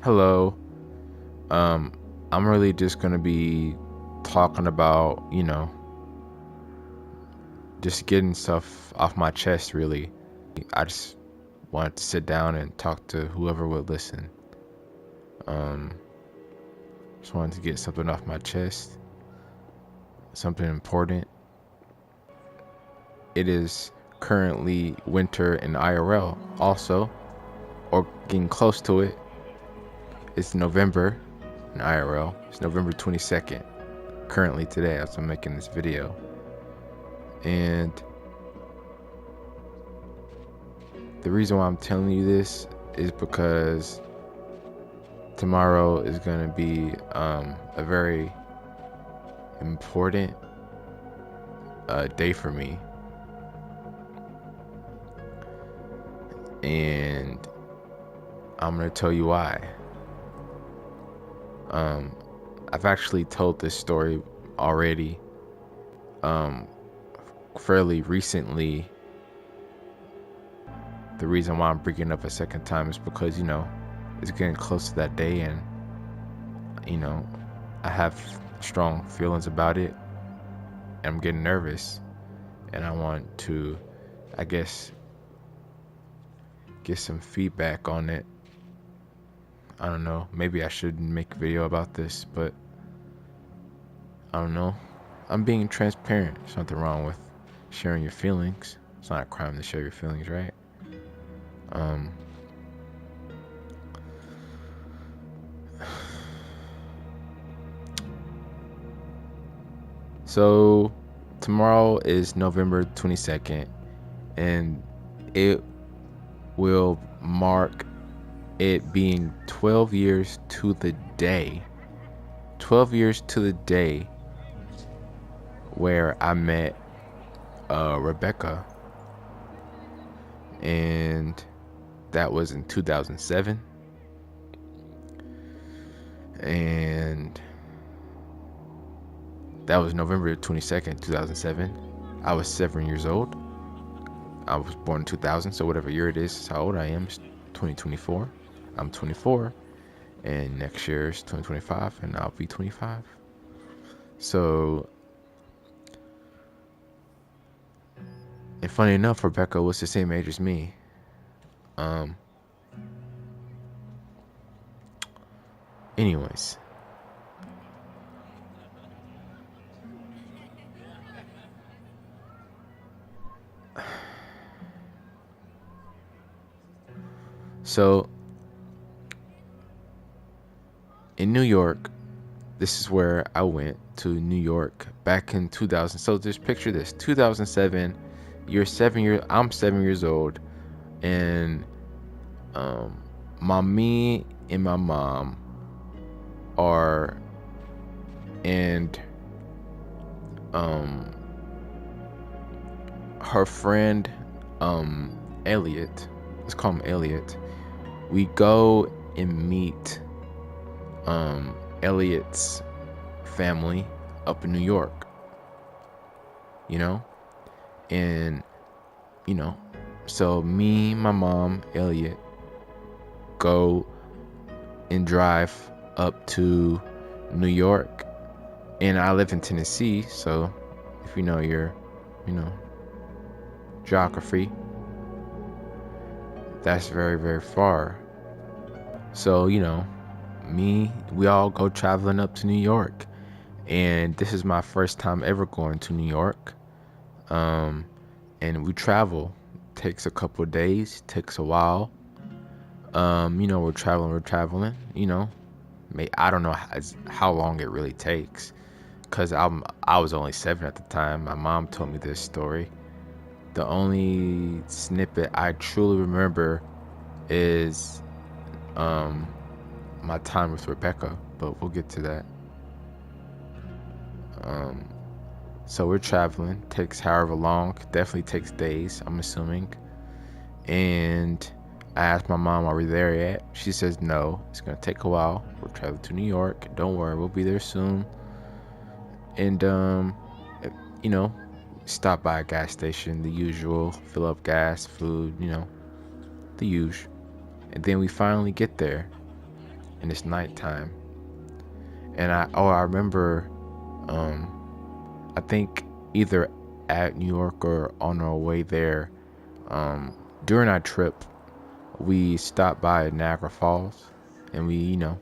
Hello. Um, I'm really just gonna be talking about, just getting stuff off my chest, really. I just wanted to sit down and talk to whoever would listen. Um, just wanted to get something off my chest, something important. It is currently winter in IRL, also, or getting close to it. It's November in IRL. It's November 22nd, currently today, as I'm making this video. And the reason why I'm telling you this is because tomorrow is going to be a very important day for me. And I'm going to tell you why. I've actually told this story already fairly recently. The reason why I'm bringing it up a second time is because, it's getting close to that day, and, I have strong feelings about it, and I'm getting nervous, and I want to, I guess, get some feedback on it. I don't know. Maybe I should make a video about this, but I don't know. I'm being transparent. There's nothing wrong with sharing your feelings. It's not a crime to share your feelings, right? Um, so tomorrow is November 22nd, and it will mark it being 12 years to the day. 12 years to the day where I met Rebecca, and that was in 2007. And that was November 22nd, 2007. I was 7 years old. I was born in 2000, so whatever year it is how old I am. It's 2024. I'm 24, and next year is 2025, and I'll be 25. So, and funny enough, Rebecca was the same age as me. Anyways, so in New York, this is where I went to New York back in 2000. So just picture this: 2007. I'm 7 years old, and me and my mom are, and her friend Elliot. Let's call him Elliot. We go and meet Elliot's family up in New York, you know? And, so me, my mom, Elliot, go and drive up to New York. And I live in Tennessee, so if you know your, geography, that's very, very far. So, we all go traveling up to New York. And this is my first time ever going to New York. And we travel. Takes a couple of days, takes a while. We're traveling, I don't know how long it really takes, because I was only 7 at the time. My mom told me this story. The only snippet I truly remember is my time with Rebecca, but we'll get to that. So we're traveling, takes however long, definitely takes days, I'm assuming. And I asked my mom, are we there yet? She says no, it's gonna take a while. We're traveling to New York, don't worry, we'll be there soon. And stop by a gas station, the usual, fill up gas, food, the usual. And then we finally get there. and it's nighttime. And I remember, I think either at New York or on our way there, during our trip, we stopped by Niagara Falls, and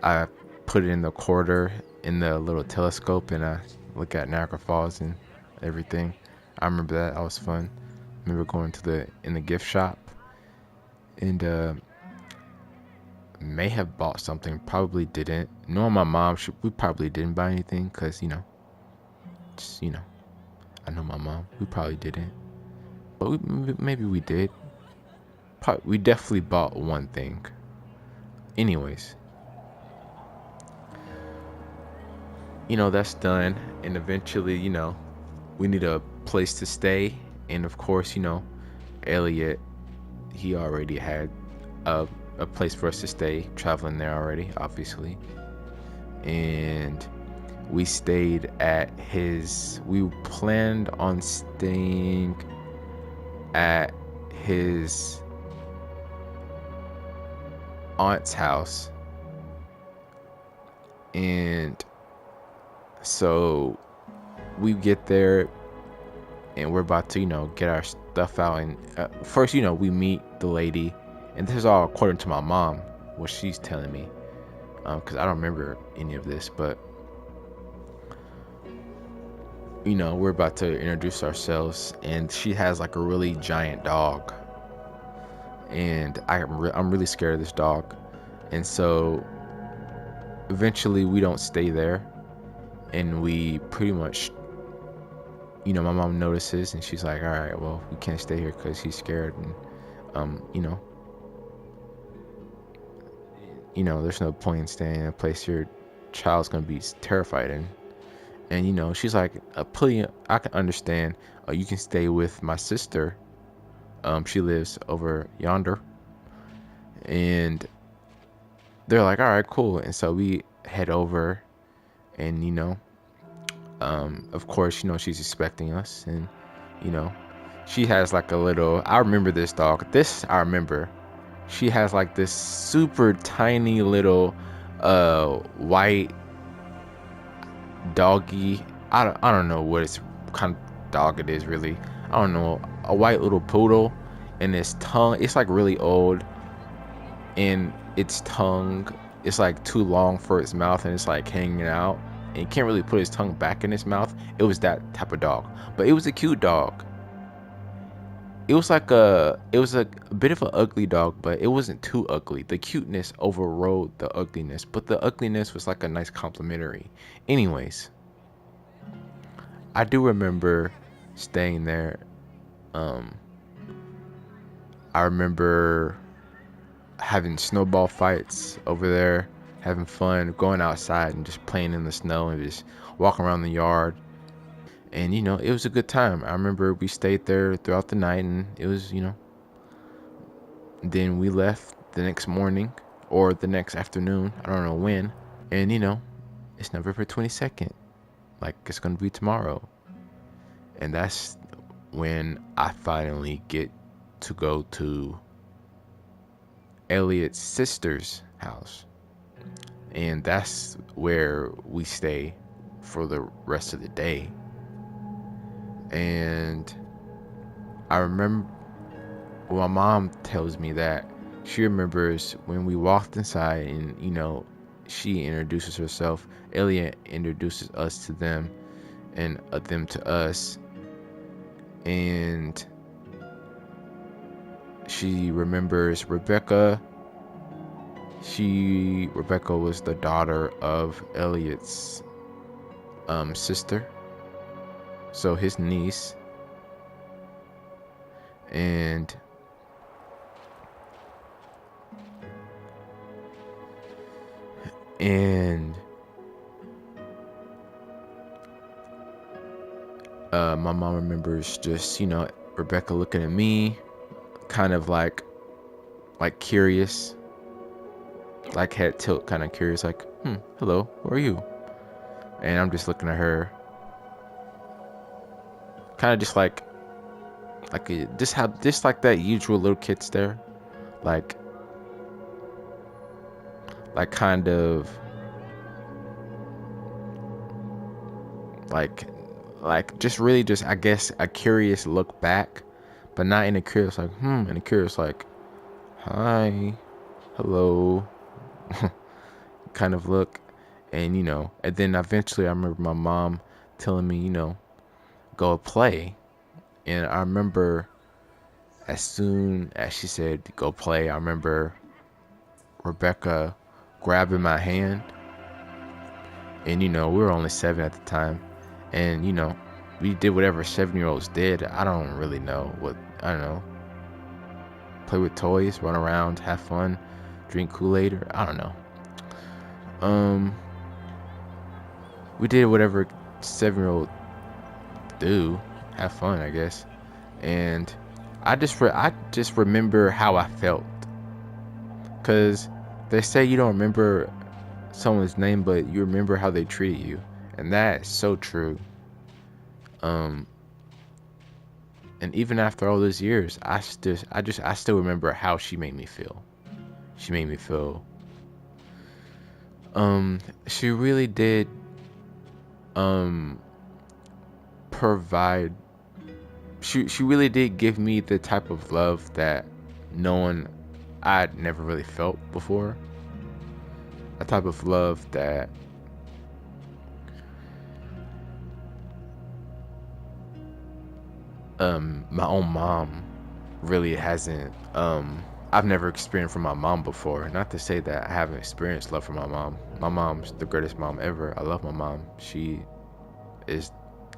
I put it in the quarter in the little telescope, and I look at Niagara Falls and everything. I remember that was fun. I remember going to in the gift shop, and may have bought something, probably didn't. Knowing my mom, we probably didn't buy anything, because I know my mom, we probably didn't, but maybe we did. We definitely bought one thing. Anyways, that's done, and eventually, we need a place to stay, and of course, Elliot, he already had a place for us to stay, traveling there already, obviously. And we stayed we planned on staying at his aunt's house. And so we get there, and we're about to, get our stuff out. And first, we meet the lady. And this is all according to my mom, what she's telling me. Because I don't remember any of this. But, we're about to introduce ourselves. And she has like a really giant dog. And I'm really scared of this dog. And so eventually we don't stay there. And we pretty much, my mom notices, and she's like, all right, well, we can't stay here because he's scared. And, there's no point in staying in a place your child's going to be terrified in. And, she's like, I can understand. You can stay with my sister. She lives over yonder. And they're like, all right, cool. And so we head over, and, of course, she's expecting us. And, she has like I remember this dog. I remember. She has like this super tiny little white doggy. I don't know what kind of dog it is, really. I don't know. A white little poodle, and its tongue, it's like really old, and its tongue is like too long for its mouth, and it's like hanging out, and he can't really put his tongue back in his mouth. It was that type of dog, but it was a cute dog. It was a bit of an ugly dog, but it wasn't too ugly. The cuteness overrode the ugliness, but the ugliness was like a nice complimentary. Anyways, I do remember staying there. I remember having snowball fights over there, having fun, going outside and just playing in the snow and just walking around the yard. And, it was a good time. I remember we stayed there throughout the night, and it was, then we left the next morning or the next afternoon. I don't know when. And, it's November 22nd. Like, it's going to be tomorrow. And that's when I finally get to go to Elliot's sister's house. And that's where we stay for the rest of the day. And I remember, my mom tells me that she remembers when we walked inside, and she introduces herself. Elliot introduces us to them, and them to us. And she remembers Rebecca. Rebecca was the daughter of Elliot's sister. So his niece. And my mom remembers just, Rebecca looking at me, kind of like curious, like head tilt, kind of curious, like, hello, who are you? And I'm just looking at her, kind of just like that usual little kid stare, like like kind of like just really just, I guess, a curious look back, but not in a curious like in a curious like hi, hello kind of look. And and then eventually I remember my mom telling me, go play. And I remember as soon as she said go play, I remember Rebecca grabbing my hand. And we were only 7 at the time. And we did whatever 7-year-olds did. I don't really know what, I don't know, play with toys, run around, have fun, drink Kool-Aid, or I don't know. We did whatever 7-year-old do, have fun, I guess. And I just remember how I felt, cause they say you don't remember someone's name, but you remember how they treated you, and that's so true. And even after all those years, I still remember how she made me feel. She made me feel. She really did. Provide. She really did give me the type of love that no one I'd never really felt before. A type of love that my own mom really hasn't. I've never experienced from my mom before. Not to say that I haven't experienced love from my mom. My mom's the greatest mom ever. I love my mom. She is.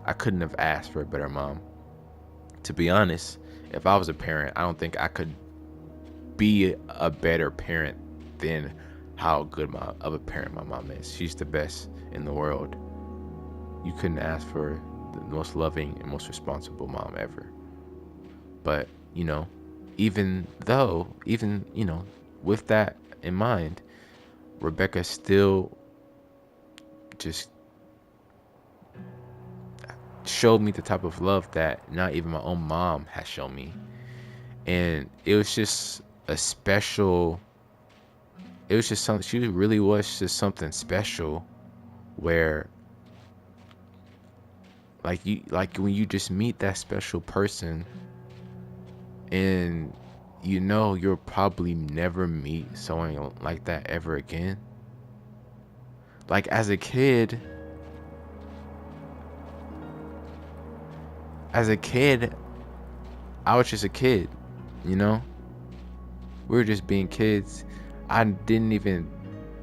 I couldn't have asked for a better mom. To be honest, if I was a parent, I don't think I could be a better parent than how good of a parent my mom is. She's the best in the world. You couldn't ask for the most loving and most responsible mom ever. But even with that in mind, Rebecca still just showed me the type of love that not even my own mom has shown me. And it was just a special, it was just something, she really was just something special, where like when you just meet that special person, and you'll probably never meet someone like that ever again. Like as a kid, I was just a kid, we were just being kids. I didn't even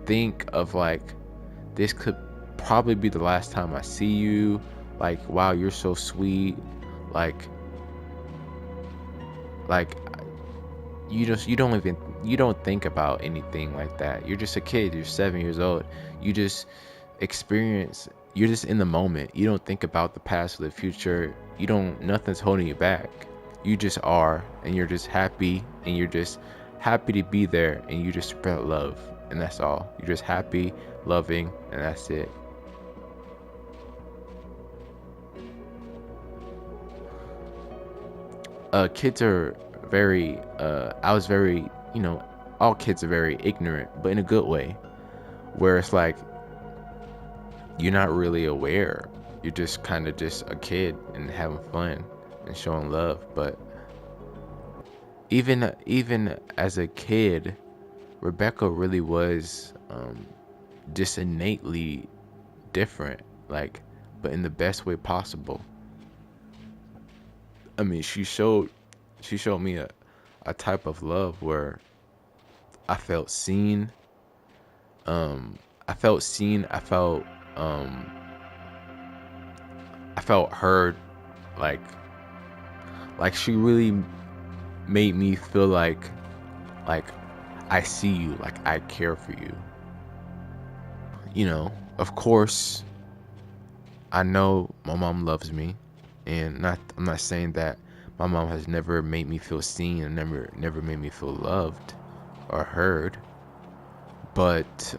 think of like, this could probably be the last time I see you. Like, wow, you're so sweet. Like you don't think about anything like that. You're just a kid. You're 7 years old. You just experience. You're just in the moment. You don't think about the past or the future. Nothing's holding you back. You just are, and you're just happy, and you're just happy to be there, and you just spread love, and that's all. You're just happy, loving, and that's it. Kids are very, I was very, all kids are very ignorant, but in a good way, where it's like, you're not really aware. You're just kind of just a kid and having fun and showing love. But even as a kid, Rebecca really was just innately different, like, but in the best way possible. I mean, she showed me a type of love where I felt seen. I felt seen. I felt heard. Like she really made me feel like I see you, like I care for you. Of course, I know my mom loves me, and I'm not saying that my mom has never made me feel seen and never made me feel loved or heard. But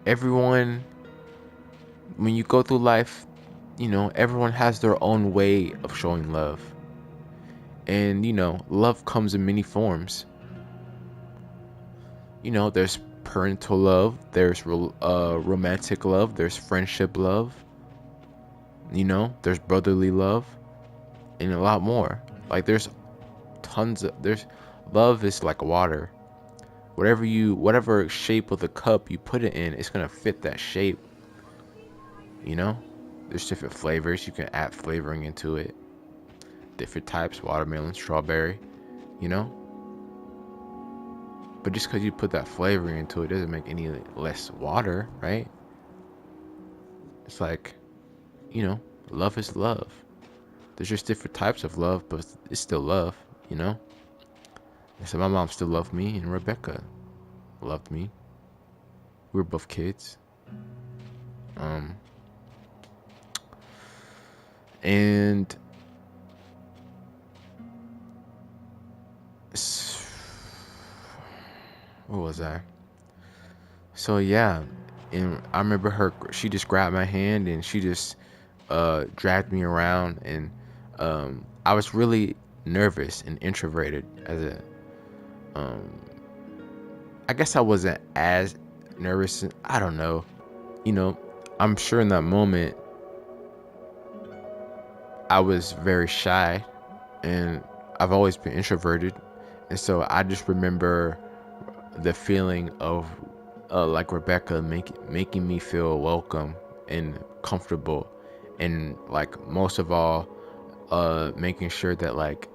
everyone, when you go through life, everyone has their own way of showing love. And love comes in many forms. There's parental love, there's romantic love, there's friendship love, there's brotherly love, and a lot more. Like there's there's love is like water. Whatever shape of the cup you put it in, it's gonna fit that shape. There's different flavors. You can add flavoring into it. Different types: watermelon, strawberry. You know. But just because you put that flavoring into it doesn't make any less water, right? It's like, love is love. There's just different types of love, but it's still love. And so my mom still loved me, and Rebecca loved me. We were both kids. And what was I? So yeah, and I remember she just grabbed my hand and she just dragged me around, and I was really nervous and introverted I guess I wasn't as nervous. I don't know. I'm sure in that moment I was very shy, and I've always been introverted. And so I just remember the feeling of like Rebecca making me feel welcome and comfortable, and like most of all making sure that like,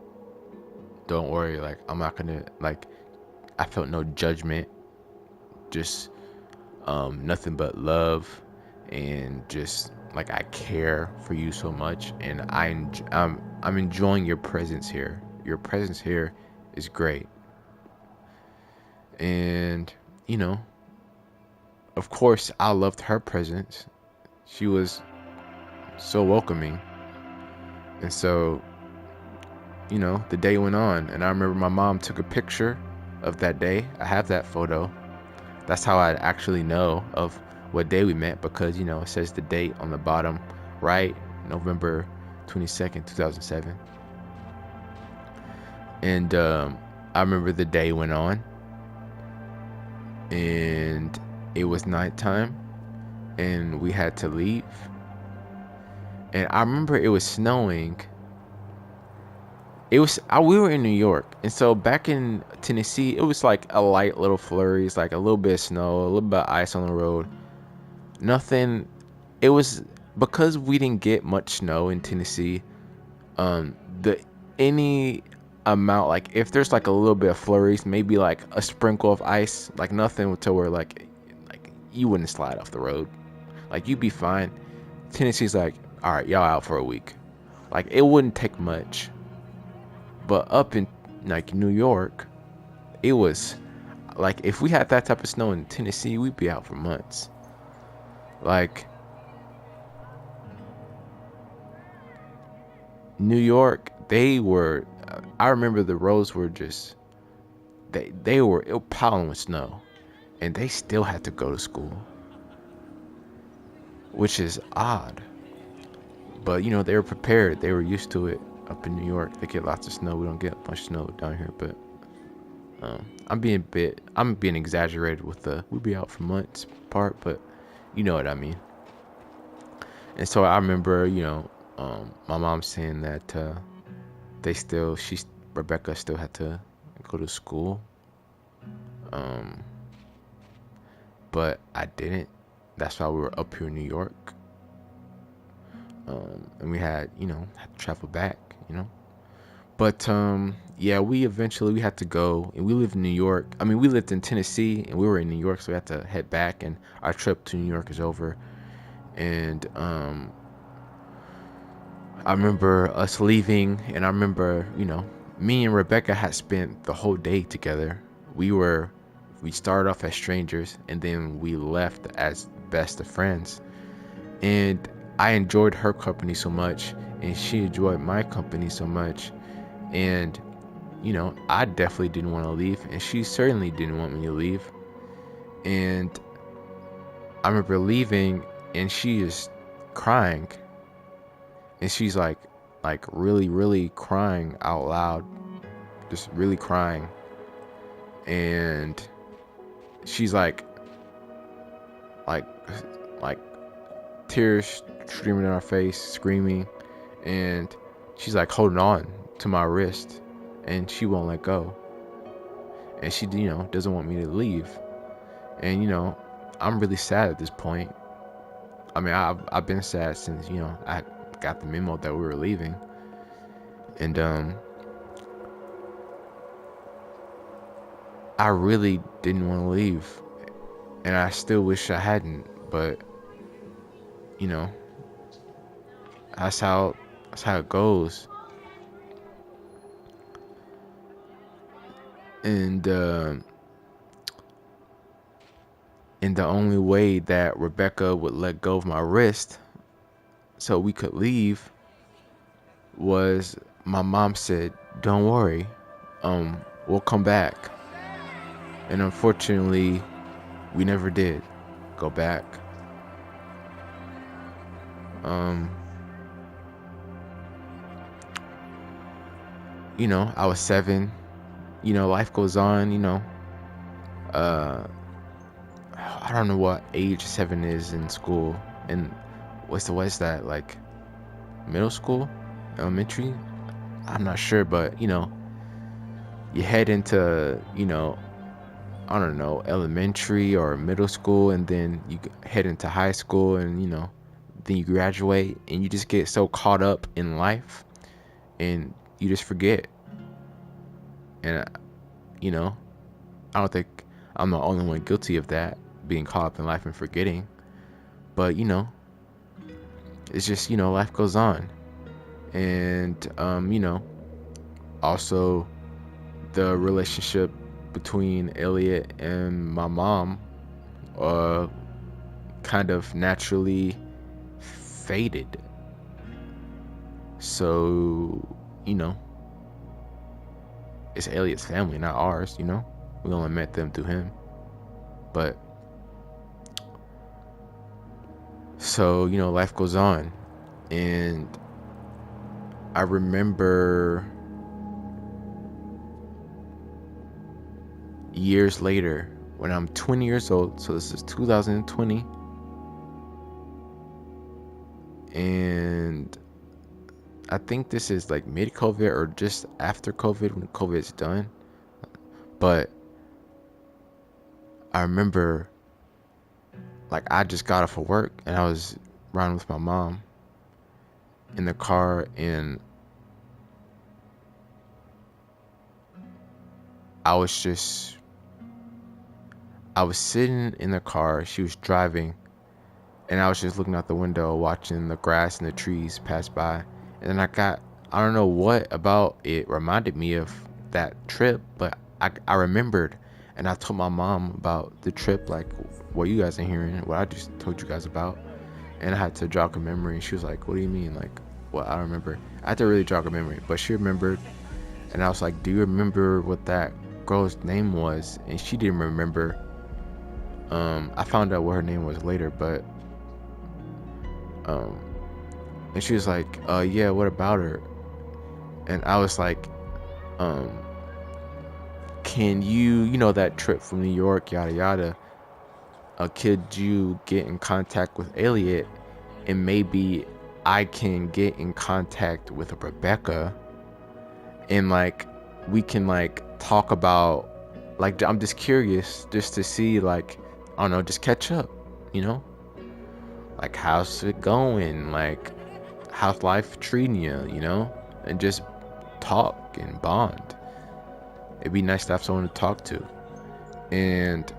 don't worry, like I'm not gonna, like, I felt no judgment, just nothing but love, and just like I care for you so much, and I'm enjoying your presence here. Your presence here is great. And of course I loved her presence. She was so welcoming. And so the day went on, and I remember my mom took a picture of that day. I have that photo. That's how I actually know of what day we met, because it says the date on the bottom right, November 22nd, 2007. And I remember the day went on, and it was nighttime, and we had to leave. And I remember it was snowing. We were in New York, and so back in Tennessee, it was like a light little flurries, like a little bit of snow, a little bit of ice on the road. Nothing. It was because we didn't get much snow in Tennessee. Any amount, like if there's like a little bit of flurries, maybe like a sprinkle of ice, like nothing to where like you wouldn't slide off the road, like you'd be fine. Tennessee's like, all right, y'all out for a week. Like it wouldn't take much. But up in like New York, it was like if we had that type of snow in Tennessee, we'd be out for months. Like New York, I remember the roads were just they were piling with snow, and they still had to go to school, which is odd. But they were prepared. They were used to it. Up in New York, they get lots of snow. We don't get much snow down here, but I'm being exaggerated with the we'll be out for months part, but you know what I mean. And so I remember, my mom saying that Rebecca still had to go to school, but I didn't. That's why we were up here in New York, and we had to travel back. But yeah, we had to go, and we lived in New York. I mean, we lived in Tennessee, and we were in New York, so we had to head back, and our trip to New York is over. And I remember us leaving, and I remember, me and Rebecca had spent the whole day together. We started off as strangers, and then we left as best of friends. And I enjoyed her company so much, and she enjoyed my company so much. And I definitely didn't want to leave, and she certainly didn't want me to leave. And I remember leaving, and she is crying, and she's like, like really, really crying out loud, just really crying. And she's like, like tears streaming in her face, screaming, and she's like holding on to my wrist, and she won't let go. And she, doesn't want me to leave. And I'm really sad at this point. I mean, I've been sad since I got the memo that we were leaving, and I really didn't want to leave, and I still wish I hadn't. But you know, that's how it goes. And and the only way that Rebecca would let go of my wrist so we could leave was my mom said, "Don't worry, we'll come back." And unfortunately, we never did go back. Um, I was 7. Life goes on. Uh, I don't know what age 7 is in school, and what's that like? Middle school, elementary? I'm not sure, but you head into I don't know, elementary or middle school, and then you head into high school, and then you graduate, and you just get so caught up in life, and you just forget. And I don't think I'm the only one guilty of that, being caught up in life and forgetting. But it's just life goes on, and also the relationship between Elliot and my mom kind of naturally faded. So, it's Elliot's family, not ours, We only met them through him. But so, life goes on. And I remember years later, when I'm 20 years old, so this is 2020, and I think this is like mid-COVID or just after COVID, when COVID's done. But I remember, like, I just got off of work and I was riding with my mom in the car, and I was sitting in the car, she was driving, and I was just looking out the window watching the grass and the trees pass by. And then I don't know what about it reminded me of that trip, but I remembered, and I told my mom about the trip, like what you guys are hearing, what I just told you guys about. And I had to jog a memory, and she was like, "What do you mean?" Like, well, I don't remember. I had to really jog a memory, but she remembered. And I was like, "Do you remember what that girl's name was?" And she didn't remember. I found out what her name was later, but um and she was like, yeah, what about her?" And I was like, um can you know that trip from New York, yada yada, could you get in contact with Elliot, and maybe I can get in contact with Rebecca, and like we can like talk about, like, I'm just curious just to see, like, I don't know, just catch up, you know like, how's it going, like, how's life treating you, and just talk and bond. It'd be nice to have someone to talk to. And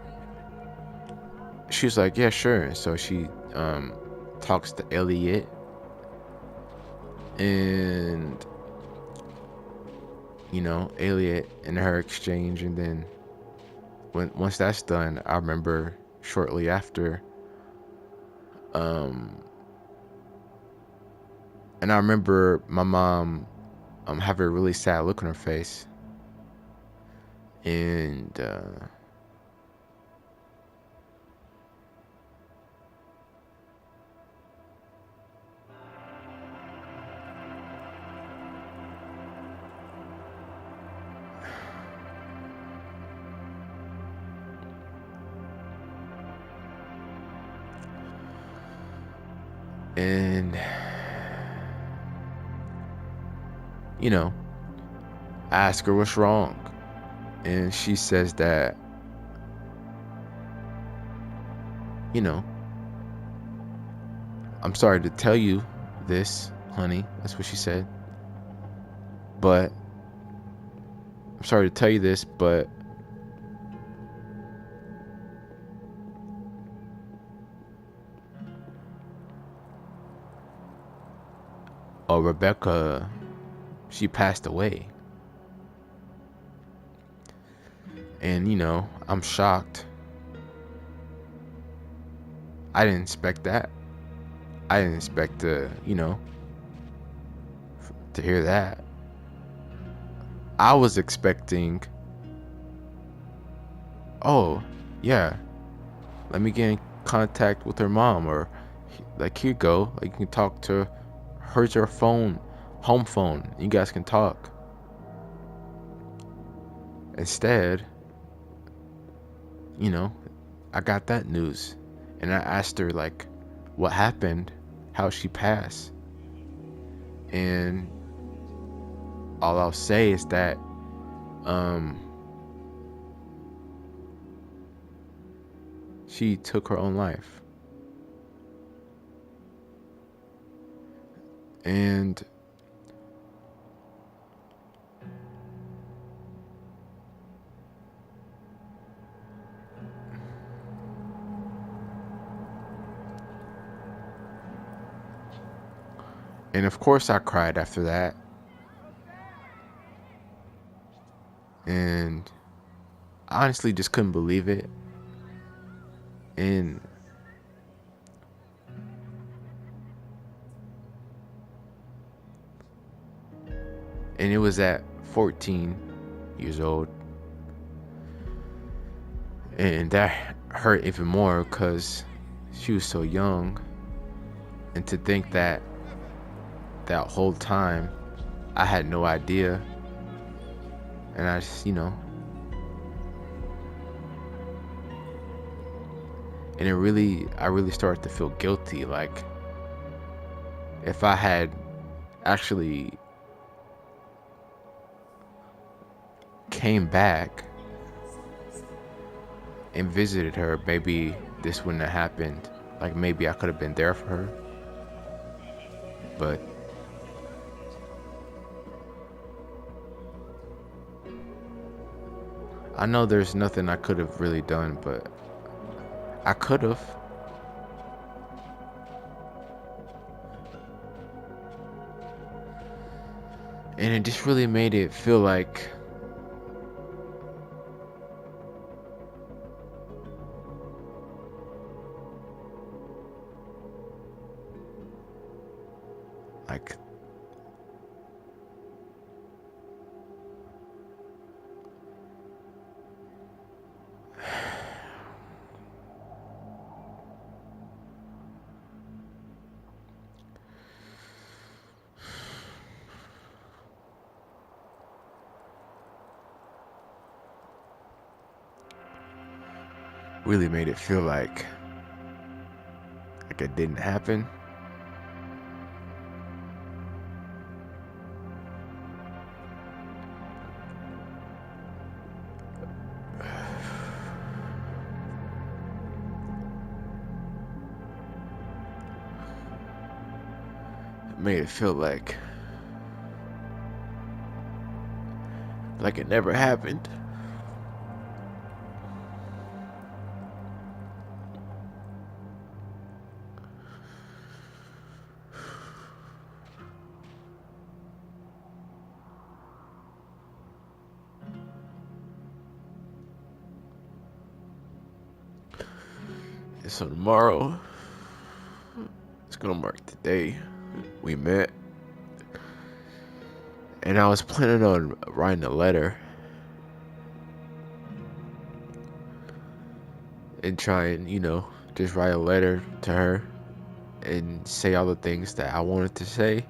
she was like, yeah, sure. So she talks to Elliot, and Elliot and her exchange. And then once that's done, I remember shortly after, um and I remember my mom having a really sad look on her face. And And, you know, I ask her what's wrong. And she says that, you know, I'm sorry to tell you this, honey. That's what she said. But I'm sorry to tell you this, but Rebecca, she passed away. And, I'm shocked. I didn't expect that. I didn't expect to hear that. I was expecting, oh, yeah, let me get in contact with her mom, or like, here you go. Like, you can talk to her, your phone, home phone. You guys can talk. Instead, I got that news. And I asked her, like, what happened, how she passed. And all I'll say is that she took her own life. And of course I cried after that. And I honestly just couldn't believe it. And it was at 14 years old. And that hurt even more because she was so young. And to think that whole time I had no idea. And I just, and I really started to feel guilty. Like, if I had actually came back and visited her, maybe this wouldn't have happened. Like, maybe I could have been there for her. But I know there's nothing I could have really done, but I could have. And it just really made it feel like really made it feel like it didn't happen. It made it feel like it never happened. And so tomorrow, it's gonna mark the day we met. And I was planning on writing a letter and try and, just write a letter to her and say all the things that I wanted to say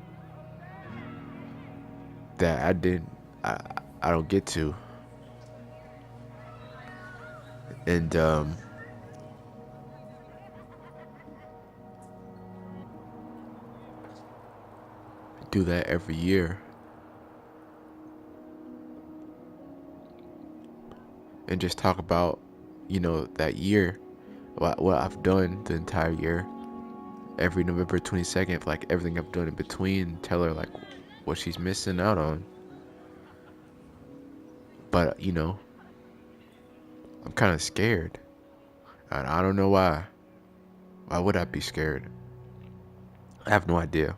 that I don't get to. And do that every year and just talk about, that year, what I've done the entire year, every November 22nd, like everything I've done in between, tell her like what she's missing out on. But, I'm kind of scared. And I don't know why. Why would I be scared? I have no idea.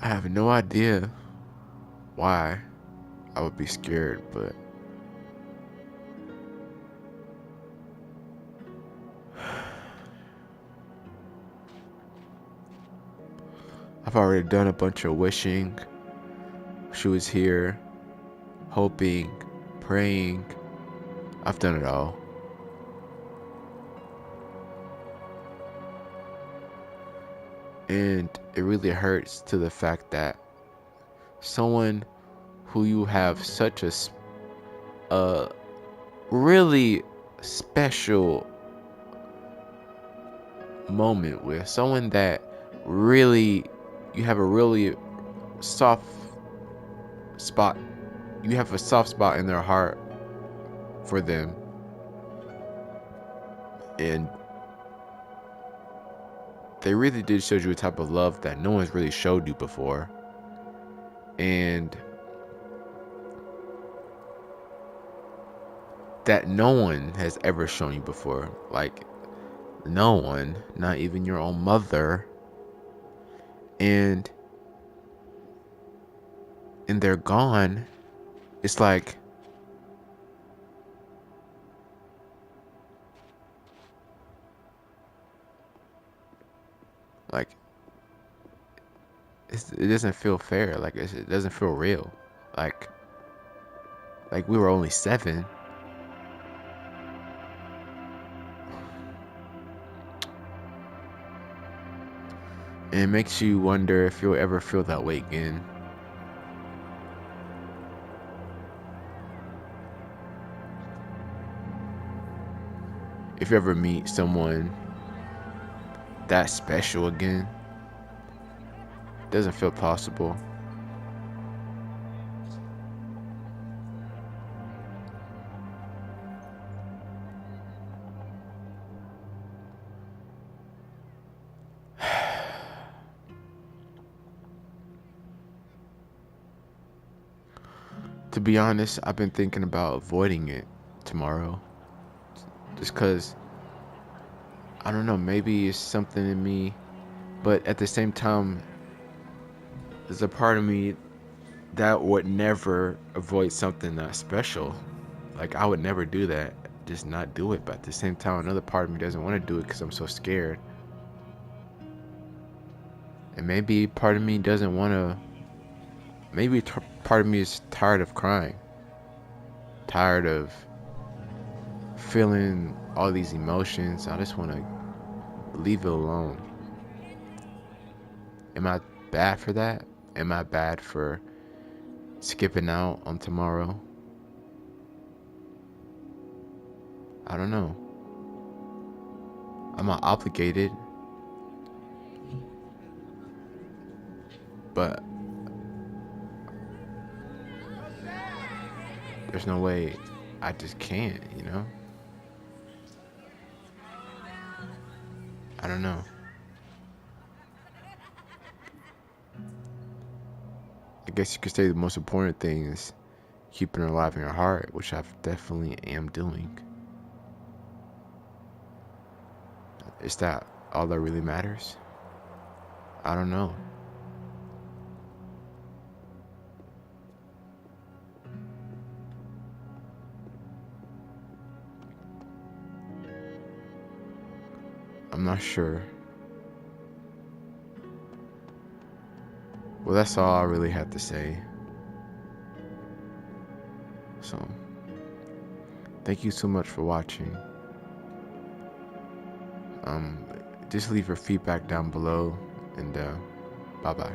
I have no idea why I would be scared, but I've already done a bunch of wishing she was here, hoping, praying. I've done it all. And it really hurts to the fact that someone who you have such a really special moment with, someone that really you have a really soft spot, you have a soft spot in their heart for them, and they really did show you a type of love that no one's really showed you before, and that no one has ever shown you before. Like, no one, not even your own mother. And they're gone. It's like it doesn't feel fair. Like, it doesn't feel real. Like we were only 7. And it makes you wonder if you'll ever feel that way again. If you ever meet someone that special again, it doesn't feel possible. To be honest, I've been thinking about avoiding it tomorrow. Just because, I don't know, maybe it's something in me. But at the same time, there's a part of me that would never avoid something that special. Like, I would never do that. Just not do it. But at the same time, another part of me doesn't want to do it because I'm so scared. And maybe part of me doesn't want to. Maybe part of me is tired of crying. Tired of feeling all these emotions. I just want to leave it alone. Am I bad for that? Am I bad for skipping out on tomorrow? I don't know. I'm not obligated. But there's no way I just can't, I don't know. I guess you could say the most important thing is keeping her alive in your heart, which I definitely am doing. Is that all that really matters? I don't know. I'm not sure. Well, that's all I really have to say. So, thank you so much for watching. Just leave your feedback down below, and bye bye.